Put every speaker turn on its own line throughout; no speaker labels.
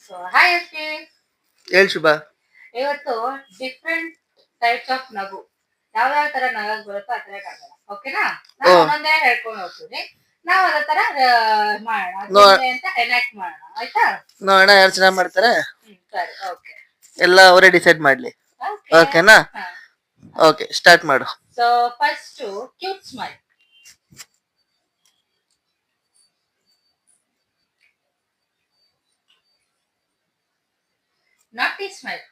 So hi Ashwi.
ಹೇಳ್ ಶುಭಾ.
ಇವತ್ತು different types of ನಗು, ಯಾವ್ಯಾವ ತರ ನಗಕ್ ಬರುತ್ತೋ ಆ ತರ ನಗೋಣ, ಓಕೆನಾ? ನಾನು ಒಂದೊಂದೇ ಹೇಳ್ಕೊಂಡು ಹೋಗ್ತೀನಿ, ನಾವ್ ಅದ ತರ ಮಾಡೋಣ ಅಂತ ಎನಾಕ್ಟ್ ಮಾಡೋಣ, ಆಯ್ತಾ?
ನೋಡೋಣ ಯಾರು ಚೆನ್ನಾಗ್ ಮಾಡ್ತಾರೆ.
ಸರಿ, ಓಕೆ.
ಎಲ್ಲ ಅವರೇ ಡಿಸೈಡ್ ಮಾಡ್ಲಿ, ಓಕೆನಾ? ಓಕೆ, ಸ್ಟಾರ್ಟ್ ಮಾಡು.
So first cute smile. Naughty smile.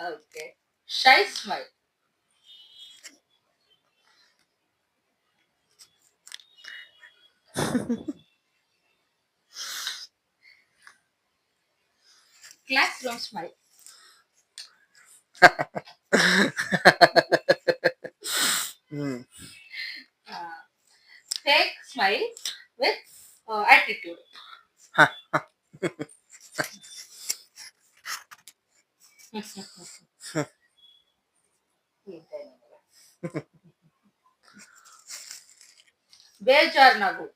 Okay. Shy smile. Classroom smile. Fake smile with attitude. ಬೇಜಾರ್ ನಗು.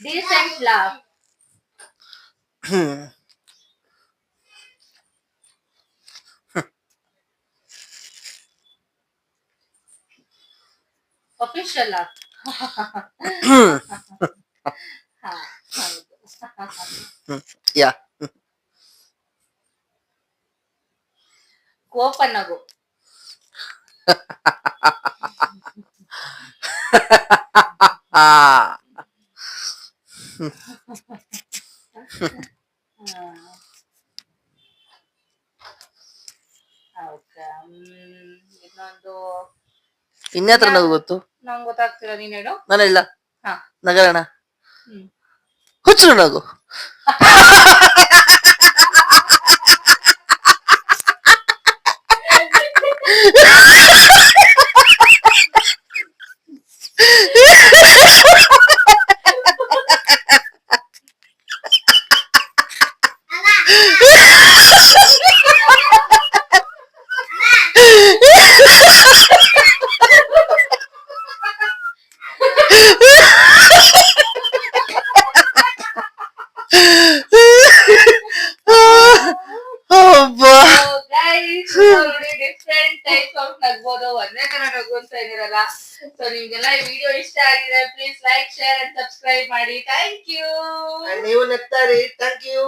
Decent laugh. Official laugh.
Yeah.
ಕೋಪ ನಗು. ಇನ್ನೊಂದು
ಇನ್ಯಾತ್ರ ನಗು ಗೊತ್ತು?
ನಂಗೆ ಗೊತ್ತಾಗ್ತಿಲ್ಲ, ನೀನ್ ಹೇಳು.
ನಾನು ಇಲ್ಲ.
ಹಾ,
ನಗರಣ ಹುಚ್ಚು ನಗು.
ಡಿಫ್ರೆಂಟ್ ಟೈಪ್ಸ್ ಆಫ್ ನಗ್ಬೋದು, ಒಂದೇ ತರ ನಗು ಅಂತ ಏನಿರಲ್ಲ. ಸೊ ನಿಮ್ಗೆಲ್ಲ ಈ ವಿಡಿಯೋ ಇಷ್ಟ ಆಗಿದೆ, please like, share and subscribe ಮಾಡಿ. Thank you.
ನೀವು ನಗ್ತಾರೆ. Thank you.